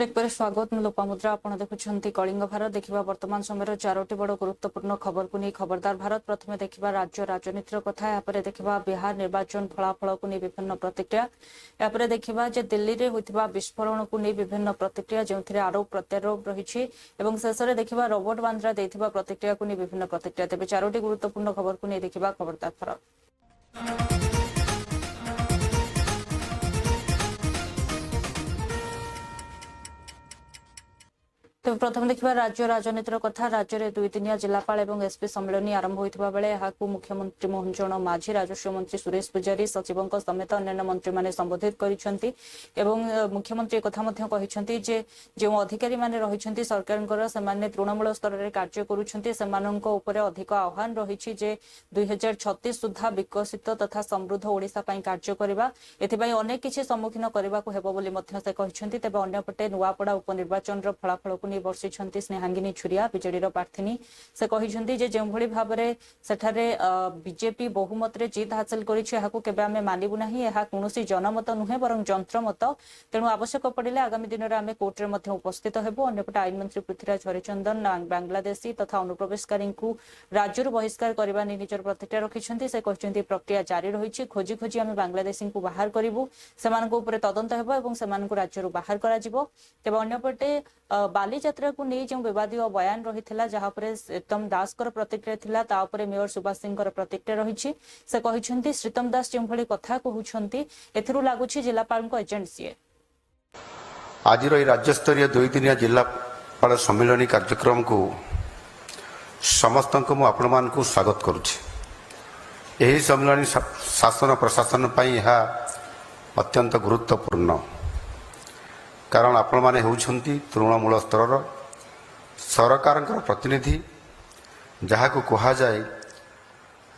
Break पर स्वागत लोपामुद्रा आपण देखुछंती कलिंग भारत देखिबा वर्तमान समय चारोटी बड़ गुरुत्वपूर्ण खबर को नहीं खबरदार भारत प्रथमे देखिबा राज्य राजनीतिर कथा यापर देखिबा बिहार निर्वाचन फलाफल को नहीं विभिन्न प्रतिक्रिया यापर देखिबा जे दिल्ली रे होइतिबा विस्फोरण को नहीं विभिन्न प्रतिक्रिया जेउथिरे आरोप प्रत्यारोप रहिछि एवं शेषरे देखिबा रॉबर्ट वाड्रा देथिबा प्रतिक्रिया को नहीं विभिन्न प्रतिक्रिया तेबे चारोटी गुरुत्वपूर्ण खबर को नहीं देखिबा खबरदार भारत। तेज प्रथम देखा राज्य राजनीतिर कथा राज्य में दुई दिनिया जिलापाल और एसपी सम्मेलन आरंभ होता बेले मुख्यमंत्री मोहन चरण माझी राजस्व मंत्री सुरेश पुजारी सचिवों समेत अन्य मंत्री मैंने संबोधित करछंती एवं मुख्यमंत्री एक कहते जे जो अधिकारी मैंने रही सरकार से तृणमूल स्तर में कार्य कर अधिक आह्वान रही 2036 सुधा विकसित तथा समृद्ध ओडिशा पई कार्य करबा एथिबाई अनेक किछि सम्मुखीन करबा को हेबो बोली मध्य से कहिसंती तेबे अन्यपटे नुआपड़ा उपनिर्वाचन फलाफल को बर्षिंट स्नेहांगिनी छुरिया विजेडीर प्रार्थी से कहते जो भाव में सेठारे बीजेपी बहुमत रे जीत हासिल कर मानबू ना कौन जनमत नुहे बर जंत्रमत तेणु आवश्यक पड़े आगामी दिन में आम कोर्टे में उपस्थित हेबू अंपटे आईन मंत्री पृथ्वीराज हरिचंदन बांग्लादेशी तथा अनुप्रवेशकारी राज्य बहिष्कार करने निजर प्रतिक्रिया रखिंट से कहते प्रक्रिया जारी रही खोजी खोजी आम बांग्लादेशी बाहर करूँ से तदंत हो राज्य बाहर कर तेज अंपटे बालीजात्रा को नहीं जो विवाद बयान रही जहाँपर श्रीतम दास प्रतिक्रिया थिला तापर मेयर सुभाष सिंह प्रतिक्रिया रही से कहते श्रीतम दास जो भाई कथा कहते लगुच जिलापाल एजेंट सीए आज राज्य स्तरीय दुई दिनिया जिलापाल सम्मेलन कार्यक्रम को समस्त को आपण मान को स्वागत करुच्ची। यही सम्मेलन शासन प्रशासन पर यह अत्यंत गुरुत्वपूर्ण कारण आपण माने होउछंती तृणमूल स्तर सरकार प्रतिनिधि जहाँ को कहा जाए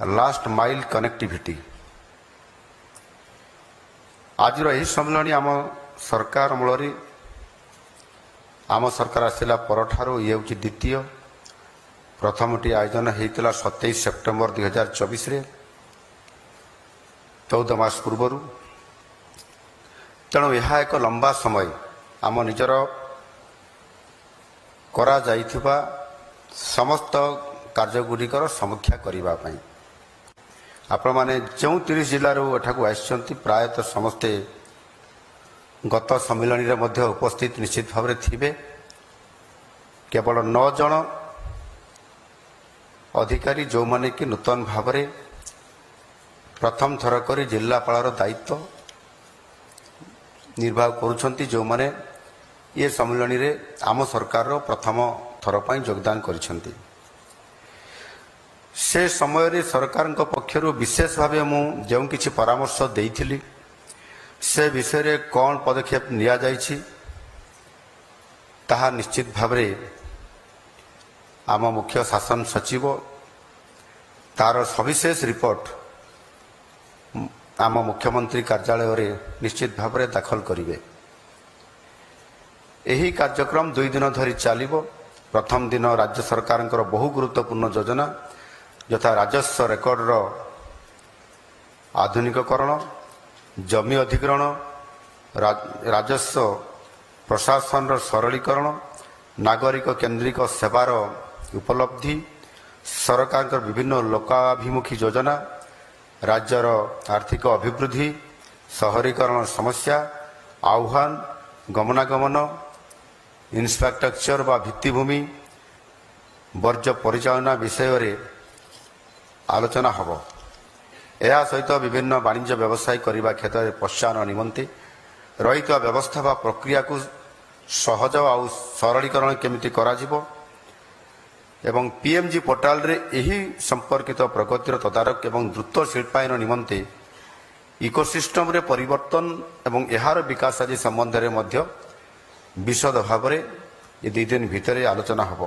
लास्ट माइल कनेक्टिविटी। आज यही सम्मेलन आम सरकार मूल आम सरकार आसला परठारो ये हूँ द्वितीय प्रथमटी आयोजन होता 27 सेप्टेम्बर 2024 14 मास पूर्वर तेणु यह एक लंबा समय आम निजर करा जाइथिबा समस्त कार्यगुड़िकर समीक्षा करने आपण मैंने जो 30 जिलूर एठाकू आसछंती प्रायतः समस्ते गत सम्मेलन में उपस्थित निश्चित भाव थे केवल 9 जन अधिकारी जो माने कि नूतन भाव प्रथम थर कर जिलापाल दायित्व निर्वाह करुछंती जो माने ये सम्मेलन रे आम सरकार प्रथम थर पर योगदान करिछंती। से समय रे सरकार पक्षर विशेष भाव मु जो किछि परामर्श देइथिली से विषय रे कौन पदक्षेप निया जाइछि ताहा निश्चित भाव रे आम मुख्य शासन सचिव तार सविशेष रिपोर्ट आम मुख्यमंत्री कार्यालय रे निश्चित भाव रे दाखल करिवे। यही कार्यक्रम 2 दिन धरी चलिबो। प्रथम दिन राज्य सरकार बहु गुरुत्वपूर्ण योजना यथा राजस्व रेकर्ड आधुनिकीकरण जमी अधिग्रहण राजस्व प्रशासन सरलीकरण नागरिक केन्द्रिक सेवार उपलब्धि सरकार विभिन्न लोकाभिमुखी योजना राज्यर आर्थिक अभिवृद्धि शहरीकरण समस्या आह्वान गमनागमन इंफ्रास्ट्रक्चर व भित्तिभूमि वर्ज्य परिचालना विषय रे आलोचना हब। यह सहित विभिन्न वाणिज्य व्यवसाय करने क्षेत्र में प्रोत्साहन निमंते रही व्यवस्था व प्रक्रिया को सहज और सरलीकरण केमिति कराजिबो एवं पीएमजी पोर्टाल रे यही संपर्कित प्रगतिर तदारक एवं द्रुत शिल्पायन निमंते इकोसिस्टम रे परिवर्तन एवं यार विकास आदि संबंध में मध्य विशद भाव में ये 2 दिन भितर आलोचना हब।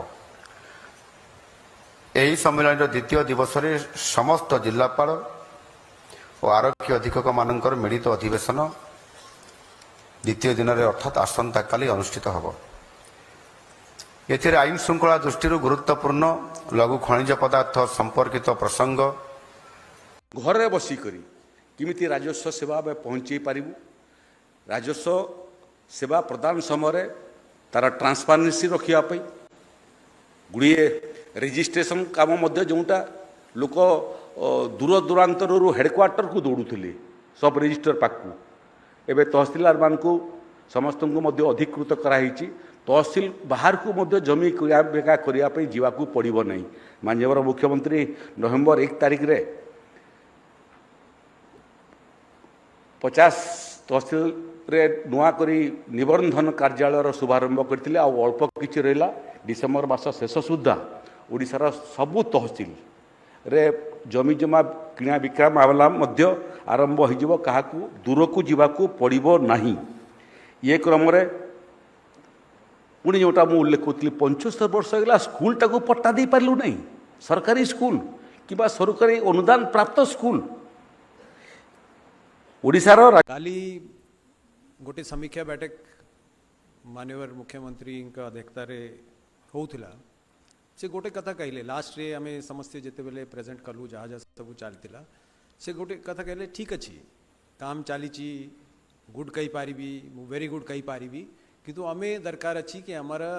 यही सम्मेलन द्वितीय दिवस रे समस्त जिलापाल और आरक्षी अधीक्षक मानकर मिलित अधिवेशन द्वितीय दिन में अर्थात आसंता काली अनुष्ठित हब। एथिरे आईन श्रृंखला दृष्टि गुरुत्वपूर्ण लघु खनिज पदार्थ संपर्कित प्रसंग घर बसिकरी किमिति राजस्व सेवा में पहुँचे पारिबु राजस्व सेवा प्रदान समय तार ट्रांसपारेन्सी रखापी गुड़िए रेजिस्ट्रेशन काम जोटा लोक दूर दूरांतर हेडक्वार्टर को दौड़ुले सब रेजिस्टर पाखु एवं तहसीलदार मान समस्त को अधिकृत कराई तहसील बाहर को जमी बेका करने जावाक पड़ो ना माननीय मुख्यमंत्री नवेम्बर 1 तारिख रे 50 तहसील रे नुआ करी निबंधन कार्यालय शुभारंभ करते अल्प किछि रहा डिसेम्बर मास शेष सुधा ओडिशार सबु तहसील रे जमी जमा किणा बिक्रा मामला आरंभ हो क्या दूर को जावाक पड़ो ना ये क्रम पुणी जोटा मुझे उल्लेख करी 75 वर्ष होगा स्कूल टाक पट्टा दे पार्लु नहीं सरकारी स्कूल कि सरकारी अनुदान प्राप्त स्कूल ओडिशार काली गोटे समीक्षा बैठक माननीय मुख्यमंत्री अध्यक्षतार होउथिला से गोटे कथा कहले लास्ट रे आमे समस्ते जेते बेले प्रेजेंट कलु जहाँ जहाँ सब चलता से गोटे कथा कहले ठीक अच्छी काम चली गुड कही पारिबी वेरी गुड कही पारिबी किंतु आमे दरकार अच्छी कि हमारा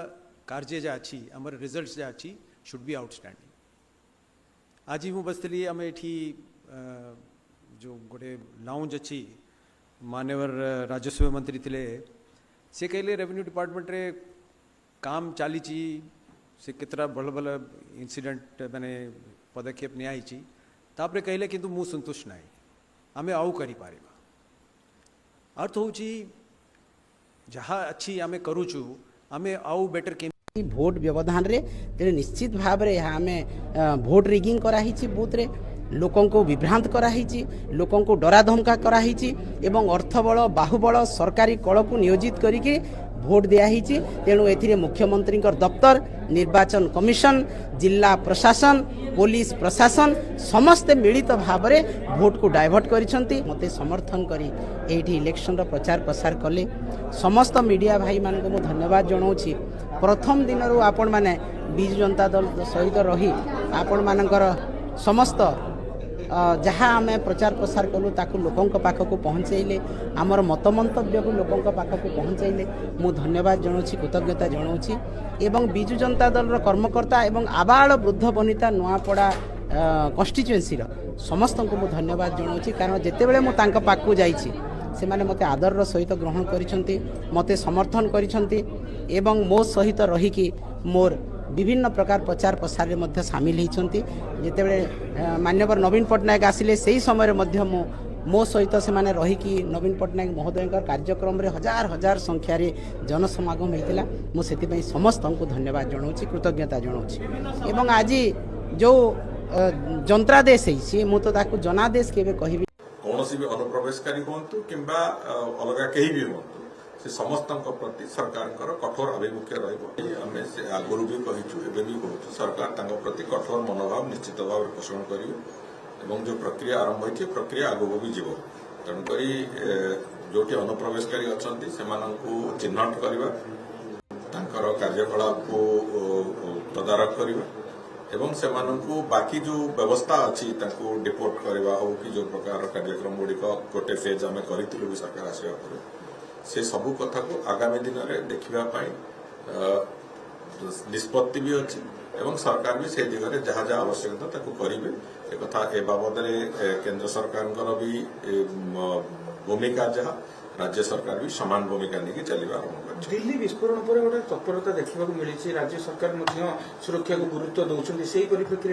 कार्य जा अच्छी हमार रिजल्ट जा अच्छी शुड बी आउटस्टैंडिंग आज मुझे बसली आम ये जो गोटे लाउंज अच्छी माननीय राजस्व मंत्री थे से कहले रेवेन्यू डिपार्टमेंट रे काम चली से कितना भल भल इनसीडेंट माने पदक्षेप नियाई तापरे कहले किंतु मु संतुष्ट ना आमे आउ करि पारिबा अर्थ हूँ जहाँ अच्छी आमे करूचु आमे आउ बेटर के भोट व्यवधान रे तेरे निश्चित भाव रे आमे भोट रिगिंग कराही बूथ रे लोकों को विभ्रांत कराही लोकों को डरा धमका कराही एवं अर्थबल बाहुबल सरकारी कल को नियोजित करिके भोट दियाही तेणु ए मुख्यमंत्री दफ्तर निर्वाचन कमिशन जिला प्रशासन पुलिस प्रशासन समस्ते मिलित भाव में भोट को डाइवर्ट करिसंती मते समर्थन करी एठी इलेक्शन रो प्रचार प्रसार कले समस्त मीडिया भाई मान को धन्यवाद जनाऊँगी प्रथम दिन आपण माने बिजु जनता दल सहित रही आपण मानकर समस्त जहाँ आम प्रचार प्रसार कलु ताकू लोकों पाखक पहुँचैले आमर मत मंतव्य को लोकों पाखक पहुँचैले मु धन्यवाद जनाऊँगी कृतज्ञता जनाऊँगी एवं बिजु जनता दल कर्मकर्ता एवं आबाल वृद्ध वनिता नुआपड़ा कन्स्टिट्युएन्सी समस्त को मु धन्यवाद जनाऊँगी कारण जितेबले मु तांका पाखकु जाइछि से माने मते आदर सहित ग्रहण करिसंती मते समर्थन करिसंती एवं मो सहित रहिकी मोर विभिन्न प्रकार प्रचार प्रसार में सामिल होती जितेबले माननीय नवीन पट्टनायक आसिले से समय मो सहित से माने रहीकि नवीन पट्टनायक महोदय कार्यक्रम रे हजार हजार संख्यार जनसमागम होता मुझे समस्त को धन्यवाद जनाऊँगी कृतज्ञता जनाऊँगी एवं आज जो जंत्रादेश है मुझे जनादेश के कहि कौन भी अनुप्रवेशकारी हूँ कि अलग कहीं भी हूँ से समस्त प्रति सरकार कठोर आभिमुख्य रही से आगुरी भी कहीचु एवं भी कहूँ सरकार प्रति कठोर मनोभाव निश्चित भाव पोषण करेंगे जो प्रक्रिया आरंभ होती प्रक्रिया आगू भी जीव तेणुक जो अनुप्रवेशकारी अच्छा से चिन्हट करवा कार्यकलाप को तदारख करवा एवं से बाकी जो व्यवस्था अच्छी डिपोर्ट करवा हो कि जो प्रकार कार्यक्रम गुड़िक गोटे फेज आम करूँ सरकार आसवा पर से सबू कथा को आगामी दिन में देखा निष्पत्ति भी अच्छी एवं सरकार भी से दिगरे जहाँ जहाँ आवश्यकता करेंगे एक कथा ए बाबद केंद्र सरकार भी भूमिका जहाँ राज्य सरकार भी समान भूमिका नहीं चलने आरंभ कर दिल्ली विस्फोरण पर गोटे तत्परता देखा मिली राज्य सरकार सुरक्षा को गुरुत्व दौरान से परिप्रेक्षी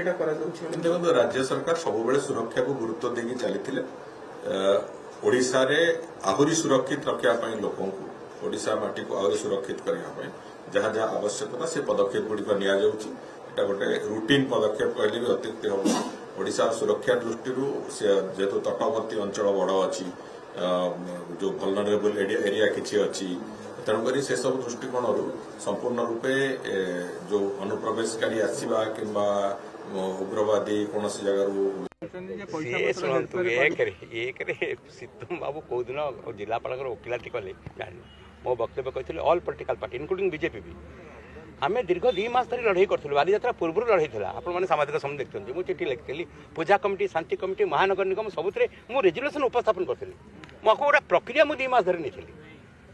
देखो राज्य सरकार सब सुरक्षा को गुरुत्व देकी चली ओडिशा रे आहुरी सुरक्षित रखापी लोकों को ओडिशा माटी को आहुरी सुरक्षित करने जहाँ जहाँ आवश्यकता से पदक्षेप गुड़िक निटा गोटे रूटीन पदक्षेप कहले भी अत्युक्ति हम ओडिशा सुरक्षा दृष्टि जेहेतु तटवर्ती अंचल बड़ अच्छी जो वल्नरेबल एरिया किसी अच्छी तेणुक से सब दृष्टिकोण संपूर्ण रूपे जो अनुप्रवेशकारी आसवा कि उग्रवादी कौन जगह शुणु एक सीतम बाबू कौ दिन जिलापाल वकिलाती कले मो वक्तव्य कही all political party including BJP भी आम दीर्घ 2 मास धरी लड़ाई करूँ बालीजात्रा पूर्व लड़ाई था आपने सामाजिक समय देखते मुझे चिठी लिखी पूजा कमिटी शांति कमिटी महानगर निगम सबुत रेजुलेसन उपस्थापन करी मुझे गोटे प्रक्रिया मुझे 2 मास धरी नहीं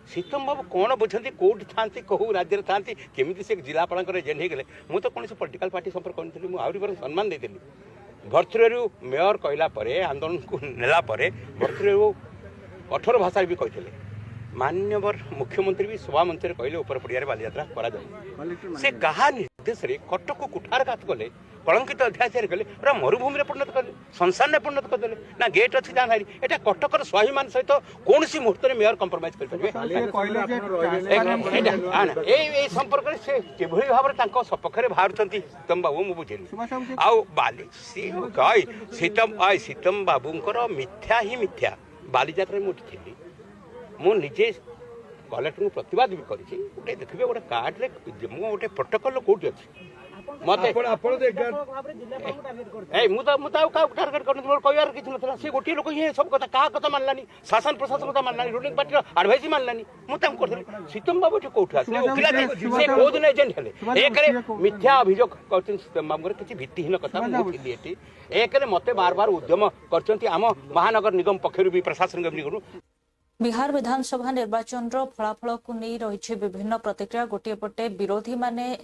सीतम बाबू कौन बुझे कौट था कौ राज्य था केमी से जिलापाल एजेंट हो गले मुझे तो कौन पॉलिटिकल पार्टी संपर्क करी आहरी बर सम्मान देती भर्तृ मेयर कहला आंदोलन को नेला भर्तृ 18 भाषा भी कहते मान्यवर मुख्यमंत्री भी सभा मंच कहले उपर पड़िया बालीजात्रा करा से कहा निर्देश कटक कुठारघात कले कलंकित अध्याचार कले पूरा मरुभूमि परिणत कले संसार में परिणत करदे ना गेट अच्छी जाना एटा कटकर स्वाभिमान सहित कौन मुहूर्त में मेयर कंप्रोमाइज करेंगे संपर्क से किभली भाव में सपक्ष बाहर सीतम बाबू मुझे बुझेली आउ बाली सीतम बाबूंकर मिथ्या ही मिथ्या बालीजात्रा मुझे मु निजे कलेक्टर को प्रतिवाद भी करी गोटे देखिए गोटे कार्ड गोटे प्रोटोकॉल कौट अच्छी मत टार्गेट कर कहार किसी ना सी गोटे लोक ही सब कथा क्या कथा मानलानी शासन प्रशासन कथा मानलानी रूलिंग पार्टी आडभाइस मानलानी मुझे सीतम बाबू कौट आसे कौ दिन एजेंट हेले एक मिथ्या अभियोग कर सीतम बाबू किसी भित्तिहीन कथा मुझे एक मत बार बार उद्यम कर महानगर निगम पक्षर भी प्रशासन निगम बिहार विधानसभा निर्वाचन फलाफल को नहीं रही विभिन्न प्रतिक्रिया गोटे पटे विरोधी माने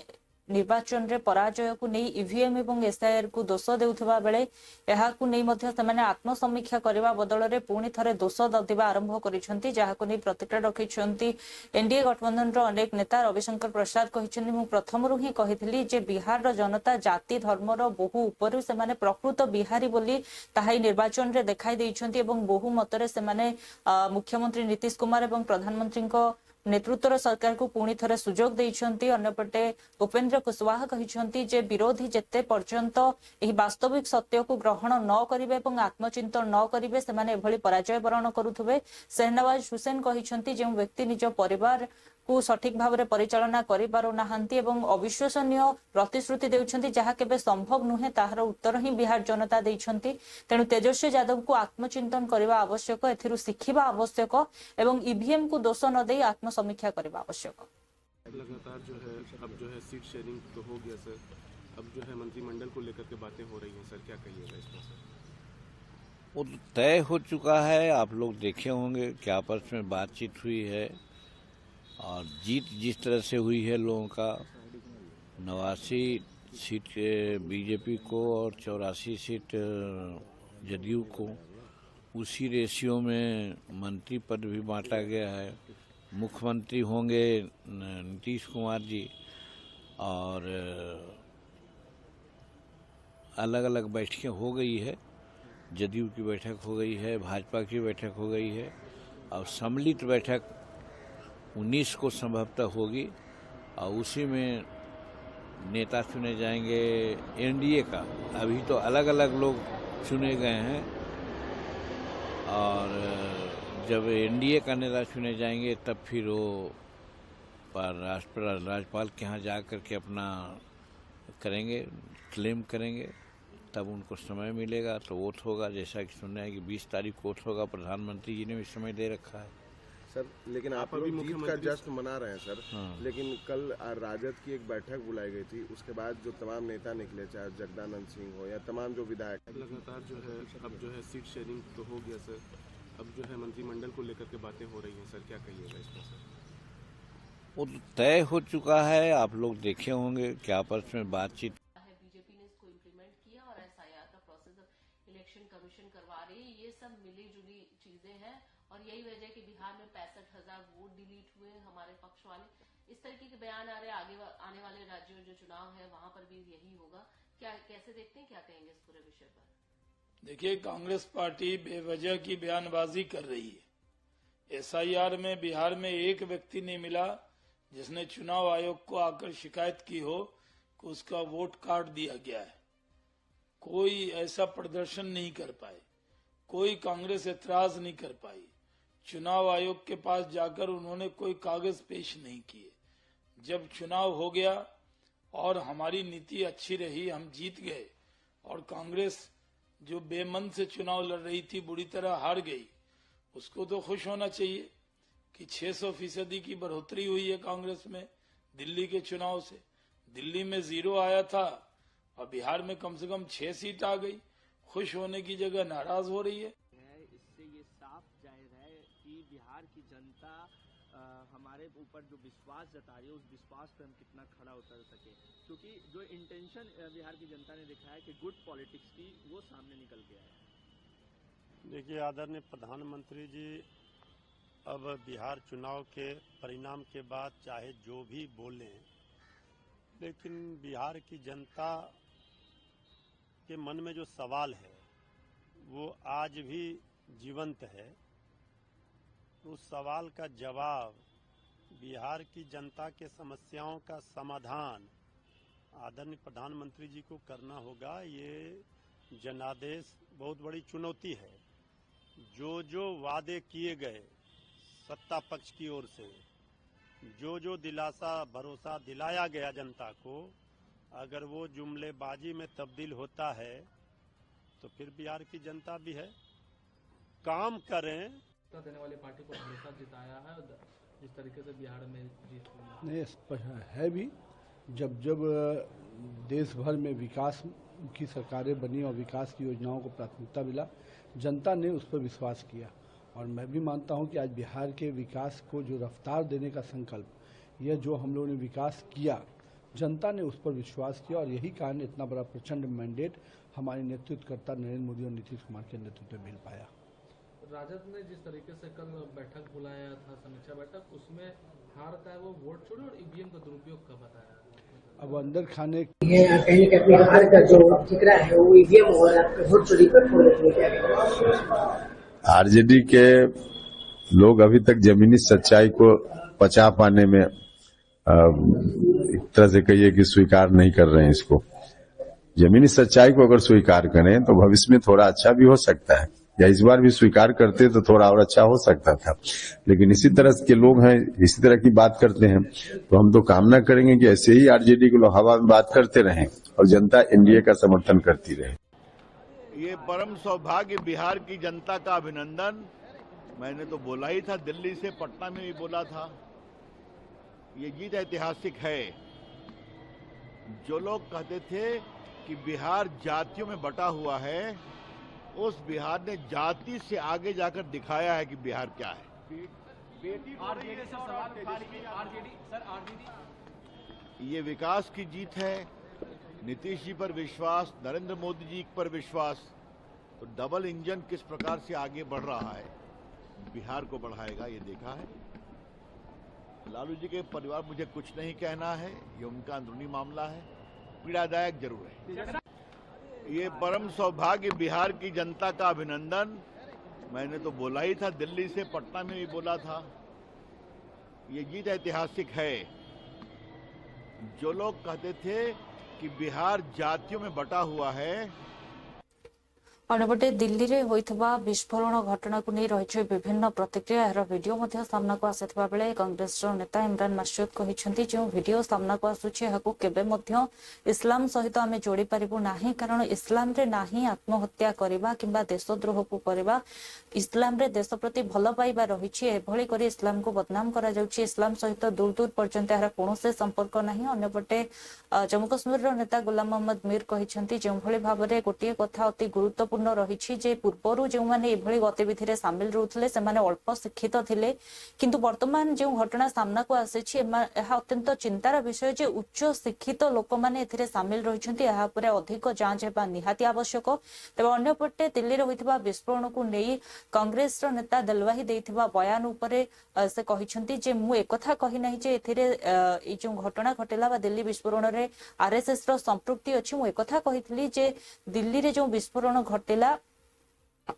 निर्वाचन रे पराजय को नहीं ईवीएम एवं एसआईआर को दोष देउथबा बेले एहा को नहीं मध्य सेमाने आत्मसमीक्षा करबा बदल रे पुणी थरे दोष देवा आरंभ करिसेंती जहा को नहीं प्रतिक्रिया रखिसेंती एनडीए गठबंधन रो अनेक नेता रविशंकर प्रसाद कहिसेंती मु प्रथम रु ही कहितली जे बिहार रो जनता जाति धर्म रो बहु ऊपर सेमाने प्रकृत बिहारी बोली ताहाई निर्वाचन रे देखाई दैछंती एवं बहु मतरे सेमाने मुख्यमंत्री नीतीश कुमार एवं प्रधानमंत्री को नेतृत्वर सरकार को पुणी थरे सुजोग देइछंती अन्यपटे उपेंद्र कुशवाहा कहिछंती जे विरोधी जेते पर्यंत एही वास्तविक सत्य को ग्रहण न करिवे एवं आत्मचिंतन न करिवे सेमाने एभली पराजय वरण करुथबे शहनवाज हुसैन कहिछंती जे व्यक्ति निज परिवार को सठिक भाव में परिचालना करि पारो नाहंती एवं अविश्वसनीय प्रतिश्रुति देउछंती जहा केबे संभव नुहे ताहार उत्तर ही बिहार जनता देइछंती तेणु तेजस्वी यादव को आत्मचिंतन करबा आवश्यक एथिरु शिखिबा आवश्यक एवं ईवीएम को दोष न देई आत्मसमीक्षा करबा आवश्यक। लगातार जो है अब जो है सीट शेयरिंग तो हो गया सर, अब जो है मंत्रिमंडल को लेकर के बातें हो रही हैं सर, क्या कहिएगा इसमें सर? वो तो तय हो चुका है, आप लोग देखे होंगे कि आपस में बातचीत हुई है और जीत जिस तरह से हुई है लोगों का 89 सीट बीजेपी को और 84 सीट जदयू को, उसी रेशियो में मंत्री पद भी बांटा गया है। मुख्यमंत्री होंगे नीतीश कुमार जी और अलग अलग बैठकें हो गई है, जदयू की बैठक हो गई है, भाजपा की बैठक हो गई है और सम्मिलित बैठक 19 को संभवतः होगी और उसी में नेता चुने जाएंगे एनडीए का। अभी तो अलग अलग लोग चुने गए हैं और जब एनडीए का नेता चुने जाएंगे तब फिर वो राज्यपाल के यहाँ जा कर के अपना करेंगे, क्लेम करेंगे, तब उनको समय मिलेगा तो वोट होगा। जैसा कि सुनना है कि 20 तारीख को वोट होगा, प्रधानमंत्री जी ने भी समय दे रखा है सर। लेकिन आप अभी जीत का जश्न मना रहे हैं सर, हाँ। लेकिन कल राजद की एक बैठक बुलाई गई थी, उसके बाद जो तमाम नेता निकले, चाहे जगदानंद सिंह हो या तमाम जो विधायक, लगातार जो है अब जो है सीट शेयरिंग तो हो गया सर, अब जो है मंत्रिमंडल को लेकर के बातें हो रही हैं सर, क्या कहिएगा इसमें सर? वो तो तय हो चुका है, आप लोग देखे होंगे कि आपस में बातचीत। बीजेपी ने इसको इम्प्लीमेंट किया और एसआईआर का प्रोसेस इलेक्शन कमीशन करवा रही है, ये सब मिली जुली चीजें हैं और यही वजह कि बिहार में 65,000 वोट डिलीट हुए हमारे पक्ष वाले। इस तरीके के बयान आ रहे, आगे आने वाले राज्यों जो चुनाव है वहां पर भी यही होगा। क्या कैसे देखते हैं, क्या कहेंगे इस पूरे विषय पर? देखिए, कांग्रेस पार्टी बेवजह की बयानबाजी कर रही है। एसआईआर में बिहार में एक व्यक्ति नहीं मिला जिसने चुनाव आयोग को आकर शिकायत की हो कि उसका वोट काट दिया गया है। कोई ऐसा प्रदर्शन नहीं कर पाए, कोई कांग्रेस एतराज नहीं कर पाई। चुनाव आयोग के पास जाकर उन्होंने कोई कागज पेश नहीं किए। जब चुनाव हो गया और हमारी नीति अच्छी रही, हम जीत गए और कांग्रेस जो बेमन से चुनाव लड़ रही थी बुरी तरह हार गई, उसको तो खुश होना चाहिए कि 600% की बढ़ोतरी हुई है कांग्रेस में दिल्ली के चुनाव से। दिल्ली में 0 आया था और बिहार में कम से कम 6 सीट आ गई। खुश होने की जगह नाराज हो रही है। इससे ये साफ जाहिर है कि बिहार की जनता हमारे ऊपर जो विश्वास जता रही है, उस विश्वास पे हम कितना खड़ा उतर सके, क्योंकि जो इंटेंशन बिहार की जनता ने दिखाया कि गुड पॉलिटिक्स की, वो सामने निकल के आया। देखिए आदरणीय प्रधानमंत्री जी, अब बिहार चुनाव के परिणाम के बाद चाहे जो भी बोलें, लेकिन बिहार की जनता के मन में जो सवाल है वो आज भी जीवंत है। उस सवाल का जवाब, बिहार की जनता के समस्याओं का समाधान आदरणीय प्रधानमंत्री जी को करना होगा। ये जनादेश बहुत बड़ी चुनौती है। जो जो वादे किए गए सत्ता पक्ष की ओर से, जो जो दिलासा भरोसा दिलाया गया जनता को, अगर वो जुमलेबाजी में तब्दील होता है तो फिर बिहार की जनता भी है। काम करें। देने वाली पार्टी को हमेशा जिताया है, जिस तरीके से बिहार में जीत हुई नहीं है भी। जब जब देश भर में विकास की सरकारें बनी और विकास की योजनाओं को प्राथमिकता मिला, जनता ने उस पर विश्वास किया। और मैं भी मानता हूं कि आज बिहार के विकास को जो रफ्तार देने का संकल्प, यह जो हम लोगों ने विकास किया, जनता ने उस पर विश्वास किया और यही कारण इतना बड़ा प्रचंड मैंडेट हमारे नेतृत्वकर्ता नरेंद्र मोदी और नीतीश कुमार के नेतृत्व में मिल पाया। राजद ने जिस तरीके से कल बैठक बुलाया था, समीक्षा बैठक, उसमें हार का वो वोट चोरी और ईवीएम का दुरुपयोग का बताया। अब अंदर खाने कहीं कि अपने हार का जो जिक्र है वो ईवीएम और वोट चोरी पर आरजेडी के लोग अभी तक जमीनी सच्चाई को पचा पाने में एक तरह से कहिए कि स्वीकार नहीं कर रहे हैं इसको। जमीनी सच्चाई को अगर स्वीकार करें तो भविष्य में थोड़ा अच्छा भी हो सकता है, या इस बार भी स्वीकार करते तो थोड़ा और अच्छा हो सकता था। लेकिन इसी तरह के लोग हैं, इसी तरह की बात करते हैं, तो हम तो कामना करेंगे कि ऐसे ही आरजेडी के लोग हवा में बात करते रहें और जनता एनडीए का समर्थन करती रहे। ये परम सौभाग्य बिहार की जनता का अभिनंदन। मैंने तो बोला ही था, दिल्ली से पटना में भी बोला था, ये जीत ऐतिहासिक है। जो लोग कहते थे कि बिहार जातियों में बटा हुआ है, उस बिहार ने जाति से आगे जाकर दिखाया है कि बिहार क्या है। ये विकास की जीत है। नीतीश जी पर विश्वास, नरेंद्र मोदी जी पर विश्वास, तो डबल इंजन किस प्रकार से आगे बढ़ रहा है, बिहार को बढ़ाएगा, ये देखा है। लालू जी के परिवार, मुझे कुछ नहीं कहना है, ये उनका अंदरूनी मामला है, पीड़ादायक जरूर है। ये परम सौभाग्य बिहार की जनता का अभिनंदन। मैंने तो बोला ही था, दिल्ली से पटना में भी बोला था, ये जीत ऐतिहासिक है। जो लोग कहते थे कि बिहार जातियों में बटा हुआ है, अन्यपटे दिल्ली में होइथबा विस्फोरण घटना को नहीं रही विभिन्न प्रतिक्रिया। यार वीडियो मध्य सामना को आसिथिबा बेले कांग्रेस नेता इमरान मासूद कहिसेंति जो वीडियो सामना को आसुछि हाकु केबे मध्य इस्लाम सहित आमे जोड़ी परिबु नाही, कारण इस्लाम रे नाही आत्महत्या करबा किंबा देशद्रोह को करबा। इस्लाम रे देश प्रति भल पाइबा रहिछि, एभଳି करी इस्लाम को बदनाम करा जाउछि। इस्लाम सहित दूर दूर पर्यंत यार कोनोसे संपर्क नाही। अन्यपटे जम्मू कश्मीर नेता गुलाम मोहम्मद मीर कहिसेंति जो भଳି भाबरे गोटिए कथा अति गुरुत्वपूर्ण रही जे पूर्वर जो माने एभଳି गतिविधि रे शामिल रहउथले से माने अल्प शिक्षित थिले, किंतु वर्तमान जो घटना सामना को आसेछि एहा अत्यंत चिंतार विषय जे उच्च शिक्षित लोक माने एथिरे शामिल रहिछन्ति। एहा परे अधिक जांच हेबा निहाती आवश्यक। तबे अन्यपटे दिल्ली रे होइथिबा विस्फोरण को नै कांग्रेस रो नेता दिलवाही देइथिबा बयान उपरे से कहिछन्ति जे मु एकथा कहि नै जे एथिरे ए जो घटना घटेला बा दिल्ली विस्फोरण रे आरएसएस रो संपृक्ति अछि। मु एकथा कहितली जे दिल्ली रे जो विस्फोरण घटेला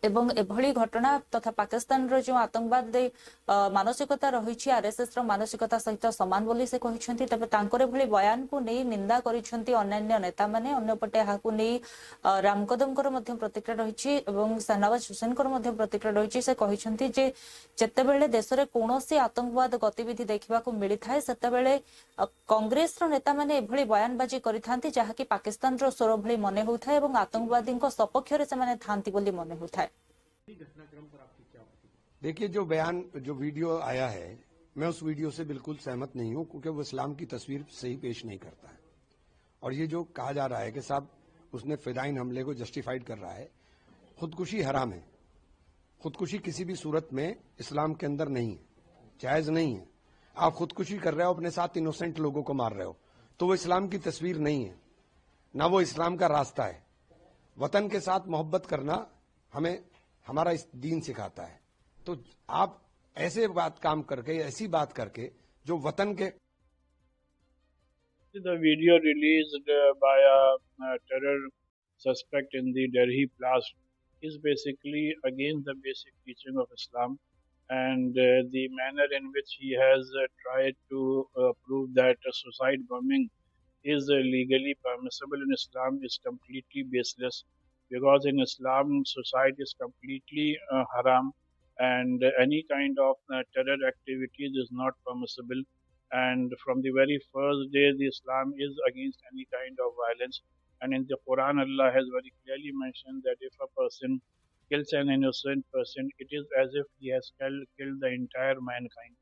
एवं एभଳି घटना तथा पाकिस्तान रो जो आतंकवाद मानसिकता रही आरएसएस रो मानसिकता सहित समान बोली से कहिसंती। तबे तांकर एभଳି बयान को नै निंदा करिसंती अन्य नेता माने। अन्यपटे हाकु नै राम कदमकर मध्य प्रतिक्रिया रही एवं शाहनवाज हुसैनकर मध्य प्रतिक्रिया रही। से कहिसंती जे जेतेबेले देश रे कोनोसी आतंकवाद गतिविधि देखिबा को मिली थाए सेतेबेले कांग्रेस रो नेता माने एभଳି बयानबाजी करिथांती जहा कि पाकिस्तान रो स्वर भଳି मने होउथाय एवं आतंकवादी को सपक्ष रे से माने थांती बोली मने होउथाय। देखिए, जो बयान, जो वीडियो आया है, मैं उस वीडियो से बिल्कुल सहमत नहीं हूं, क्योंकि वो इस्लाम की तस्वीर सही पेश नहीं करता है। और ये जो कहा जा रहा है कि साहब उसने फिदाइन हमले को जस्टिफाइड कर रहा है, खुदकुशी हराम है। खुदकुशी किसी भी सूरत में इस्लाम के अंदर नहीं है, जायज नहीं है। आप खुदकुशी कर रहे हो, अपने साथ इनोसेंट लोगों को मार रहे हो, तो वो इस्लाम की तस्वीर नहीं है, ना वो इस्लाम का रास्ता है। वतन के साथ मोहब्बत करना हमें हमारा इस दीन सिखाता है। तो आप ऐसे काम करके, ऐसी बात करके जो वतन के The video released by a terror suspect in the Delhi blast is basically against the basic teaching of Islam, and the manner in which he has tried to prove that suicide bombing is legally permissible in Islam is completely baseless, because in Islam suicide is completely haram, and any kind of terror activities is not permissible. And from the very first day, the Islam is against any kind of violence. And in the Quran, Allah has very clearly mentioned that if a person kills an innocent person, it is as if he has killed the entire mankind.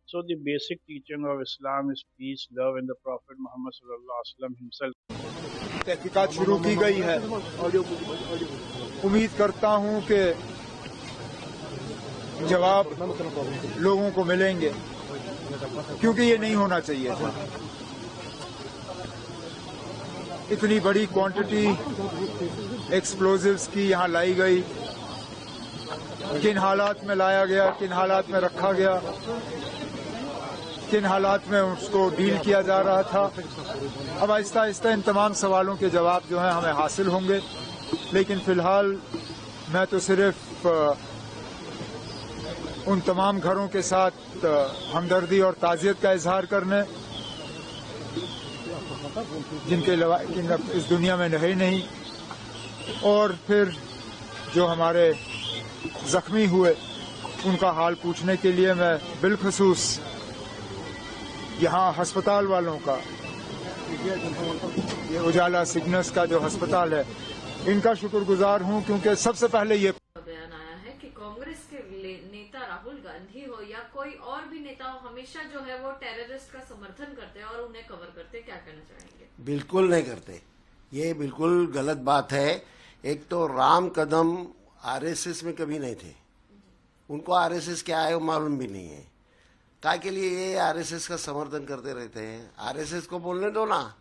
So the basic teaching of Islam is peace, love, and the Prophet Muhammad sallallahu alaihi wasallam himself. तहकीकात शुरू की गई है। उम्मीद करता हूं कि जवाब लोगों को मिलेंगे, क्योंकि ये नहीं होना चाहिए था। इतनी बड़ी क्वांटिटी एक्सप्लोजिव्स की यहाँ लाई गई, किन हालात में लाया गया, किन हालात में रखा गया, किन हालात में उसको डील किया जा रहा था। अब आहिस्ता आहिस्ता इन तमाम सवालों के जवाब जो हैं हमें हासिल होंगे, लेकिन फिलहाल मैं तो सिर्फ उन तमाम घरों के साथ हमदर्दी और ताज़ियत का इजहार करने, जिनके इस दुनिया में रहे नहीं, और फिर जो हमारे जख्मी हुए उनका हाल पूछने के लिए मैं बिलखुसूस यहाँ अस्पताल वालों का, ये उजाला सिग्नस का जो अस्पताल है, इनका शुक्रगुजार हूँ, क्योंकि सबसे पहले ये बयान आया है कि कांग्रेस के नेता राहुल गांधी हो या कोई और भी नेता हो, हमेशा जो है वो टेररिस्ट का समर्थन करते हैं और उन्हें कवर करते हैं। क्या कहना चाहेंगे? बिल्कुल नहीं करते, ये बिल्कुल गलत बात है। एक तो राम कदम आरएसएस में कभी नहीं थे, उनको आरएसएस क्या है वो मालूम भी नहीं है। काय के लिए ये आरएसएस का समर्थन करते रहते हैं? आरएसएस को बोलने दो ना।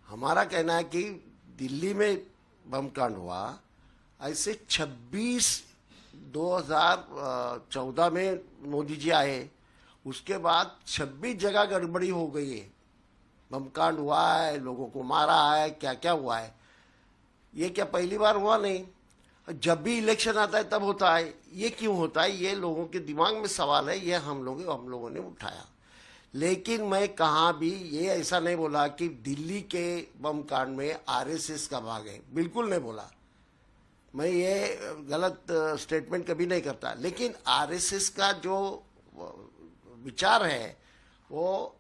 हमारा कहना है कि दिल्ली में बम कांड हुआ, ऐसे 2014 में मोदी जी आए, उसके बाद 26 जगह गड़बड़ी हो गई है, बम कांड हुआ है, लोगों को मारा है, क्या क्या हुआ है। ये क्या पहली बार हुआ? नहीं, जब भी इलेक्शन आता है तब होता है। ये क्यों होता है? ये लोगों के दिमाग में सवाल है, ये हम लोगों ने उठाया। लेकिन मैं कहाँ भी ये ऐसा नहीं बोला कि दिल्ली के बम कांड में आरएसएस का भाग है, बिल्कुल नहीं बोला। मैं ये गलत स्टेटमेंट कभी नहीं करता। लेकिन आरएसएस का जो विचार है वो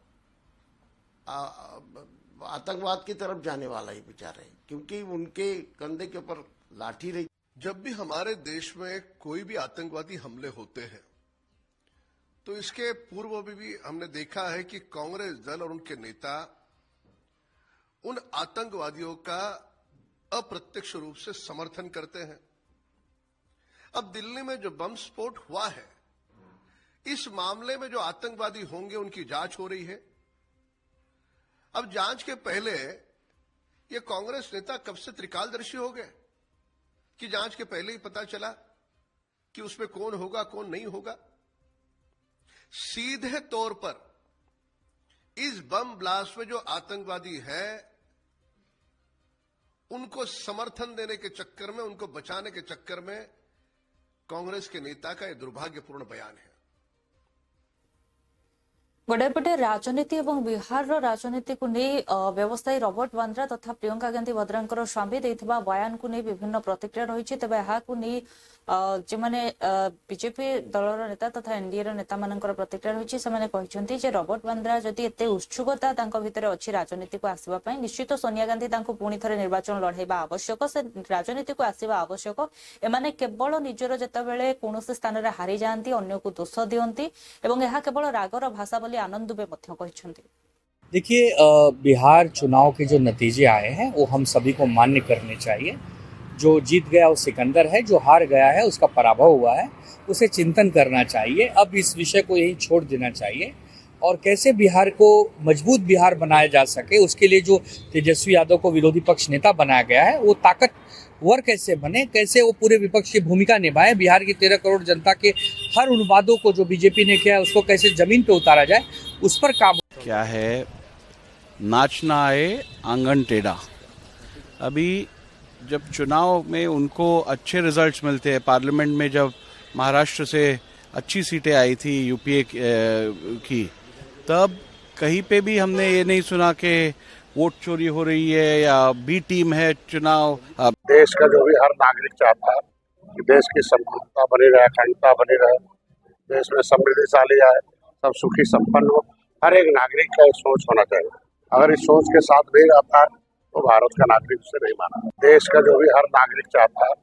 आतंकवाद की तरफ जाने वाला ही विचार है, क्योंकि उनके कंधे के ऊपर लाठी रही। जब भी हमारे देश में कोई भी आतंकवादी हमले होते हैं, तो इसके पूर्व में भी हमने देखा है कि कांग्रेस दल और उनके नेता उन आतंकवादियों का अप्रत्यक्ष रूप से समर्थन करते हैं। अब दिल्ली में जो बम स्फोट हुआ है, इस मामले में जो आतंकवादी होंगे उनकी जांच हो रही है। अब जांच के पहले ये कांग्रेस नेता कब से त्रिकालदर्शी हो गए कि जांच के पहले ही पता चला कि उसमें कौन होगा कौन नहीं होगा। सीधे तौर पर इस बम ब्लास्ट में जो आतंकवादी है उनको समर्थन देने के चक्कर में, उनको बचाने के चक्कर में कांग्रेस के नेता का यह दुर्भाग्यपूर्ण बयान है। गोटेपटे राजनीति और बिहार राजनीति को नहीं व्यवसायी रॉबर्ट वाड्रा तथा प्रियंका गांधी वड्रांकर स्वामी देथिबा बयान को नहीं विभिन्न प्रतिक्रिया रही। तेज नहीं जो मैंने बीजेपी दलर नेता तथा एनडीए नेता मान प्रतिक्रिया रही, से रॉबर्ट वाड्रा जदि एते उत्सुकता भितर अच्छी राजनीति को आसवाई, निश्चित सोनिया गांधी पुणी थे निर्वाचन लड़ाइबा आवश्यक, से राजनीति को आसवा आवश्यक। एमाने केवल निजर जितेबाला कौन स्थान में हारी जाती अन्य को दोष दियंती एवं यह केवल रागर भाषा बोली आनंद दुबे कहते। देखिए, बिहार चुनाव के जो नतीजे आए हैं वो हम सभी को मान्य करने चाहिए। जो जीत गया वो सिकंदर है, जो हार गया है उसका पराभव हुआ है, उसे चिंतन करना चाहिए। अब इस विषय को यही छोड़ देना चाहिए। और कैसे बिहार को मजबूत बिहार बनाया जा सके, उसके लिए जो तेजस्वी यादव को विरोधी पक्ष नेता बनाया गया है वो ताकतवर कैसे बने, कैसे वो पूरे विपक्ष की भूमिका निभाए, बिहार की 13 करोड़ जनता के हर उन वादों को जो बीजेपी ने किया है उसको कैसे जमीन पे उतारा जाए, उस पर काम। क्या है, नाचना आए आंगन टेढ़ा। अभी जब चुनाव में उनको अच्छे रिजल्ट्स मिलते हैं, पार्लियामेंट में जब महाराष्ट्र से अच्छी सीटें आई थी यूपीए की, तब कहीं पे भी हमने ये नहीं सुना कि वोट चोरी हो रही है या बी टीम है चुनाव। देश का जो भी हर नागरिक चाहता है कि देश की संप्रभुता बनी रहे, अखंडता बनी रहे, देश में समृद्धिशाली आए, सब सुखी संपन्न हो। हर एक नागरिक का सोच होना चाहिए। अगर इस सोच के साथ भी रहता है तो भारत का नागरिक उसे नहीं माना। देश का जो भी हर नागरिक चाहता है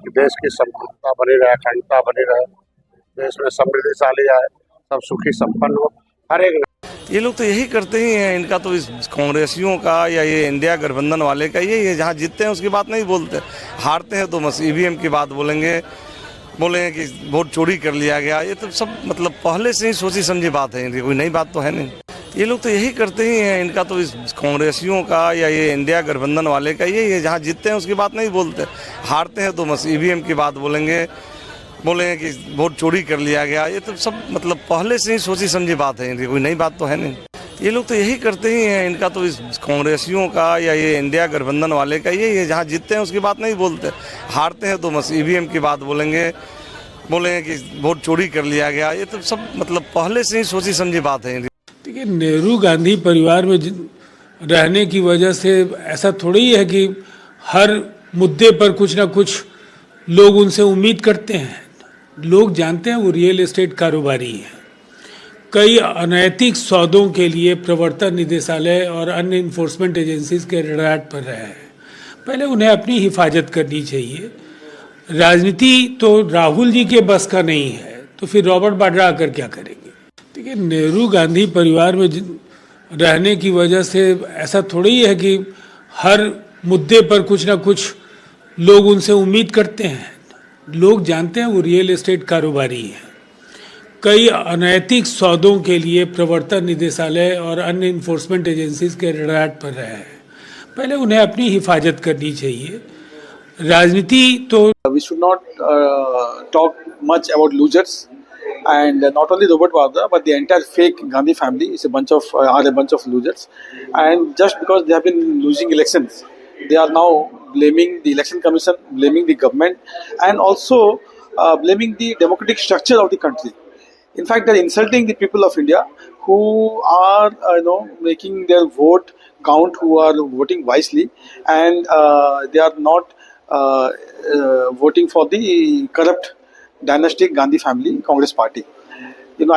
कि देश की संप्रभुता बनी रहे, अखंडता बनी रहे, देश में समृद्धिशाली आए, सब सुखी संपन्न हो। हर एक ये लोग तो यही करते ही हैं। इनका तो इस कांग्रेसियों का या ये इंडिया गठबंधन वाले का यही है, जहाँ जीतते हैं उसकी बात नहीं बोलते, हारते हैं तो बस ईवीएम की बात बोलेंगे कि वोट चोरी कर लिया गया। ये तो सब मतलब पहले से ही सोची समझी बात है, कोई नई बात तो है नहीं। ये लोग तो यही करते ही हैं। इनका तो इस कांग्रेसियों का या ये इंडिया गठबंधन वाले का यही है, जहाँ जीतते हैं उसकी बात नहीं बोलते, हारते हैं तो बस ईवीएम की बात बोलेंगे कि वोट चोरी कर लिया गया। ये तो सब मतलब पहले से ही सोची समझी बात है, कोई नई बात तो है नहीं। ये लोग तो यही करते ही हैं। इनका तो इस कांग्रेसियों का या ये इंडिया गठबंधन वाले का यही है, जहाँ जीतते हैं उसकी बात नहीं बोलते, हारते हैं तो बस ईवीएम की बात बोलेंगे कि वोट चोरी कर लिया गया। ये तो सब मतलब पहले से ही सोची समझी बात है। देखिए, नेहरू गांधी परिवार में रहने की वजह से ऐसा थोड़ी है कि हर मुद्दे पर कुछ ना कुछ लोग उनसे उम्मीद करते हैं। लोग जानते हैं वो रियल एस्टेट कारोबारी है। कई अनैतिक सौदों के लिए प्रवर्तन निदेशालय और अन्य इन्फोर्समेंट एजेंसीज के रडार पर रहे हैं। पहले उन्हें अपनी हिफाजत करनी चाहिए। राजनीति तो राहुल जी के बस का नहीं है, तो फिर रॉबर्ट वाड्रा आकर क्या करेंगे। देखिए, नेहरू गांधी परिवार में रहने की वजह से ऐसा थोड़ी है कि हर मुद्दे पर कुछ ना कुछ लोग उनसे उम्मीद करते हैं। लोग जानते हैं वो रियल एस्टेट कारोबारी है। कई अनैतिक सौदों के लिए प्रवर्तन निदेशालय और अन्य इन्फोर्समेंट एजेंसीज के रडार पर रहे हैं। पहले उन्हें अपनी हिफाजत करनी चाहिए। राजनीति तो we should not talk much about losers, and not only Robert Vadra but the entire fake Gandhi family is a bunch of losers, and just because they have been losing elections, they are now blaming the election commission, blaming the government, and also blaming the democratic structure of the country. In fact, they are insulting the people of India who are making their vote count, who are voting wisely, and they are not voting for the corrupt dynastic Gandhi family Congress party.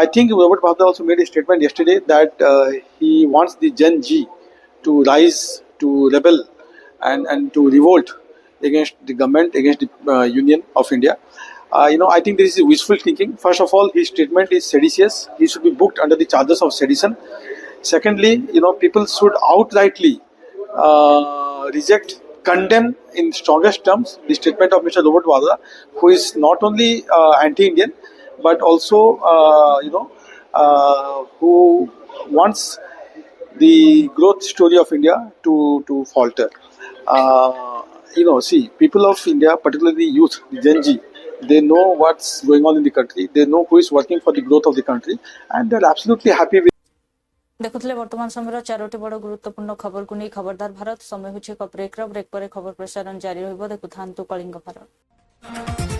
I think Robert Vadra also made a statement yesterday that he wants the Gen Z to rise, to rebel, and to revolt against the government, against the Union of India. I think this is wishful thinking. First of all, his statement is seditious. He should be booked under the charges of sedition. Secondly, people should outrightly reject, condemn in strongest terms the statement of Mr. Robert Vadra, who is not only anti-Indian but also who wants the growth story of India to falter. See, people of India, particularly youth, the Gen Z, they know what's going on in the country. They know who is working for the growth of the country, and they're absolutely happy with. देखुଥିଲେ वर्तमान समय 4टी बड़ गुरुत्वपूर्ण खबर को नहीं खबरदार भारत समय होछि एक ब्रेक पर खबर प्रसारण जारी रहइबो। देखुथांतु कलिंग भारत।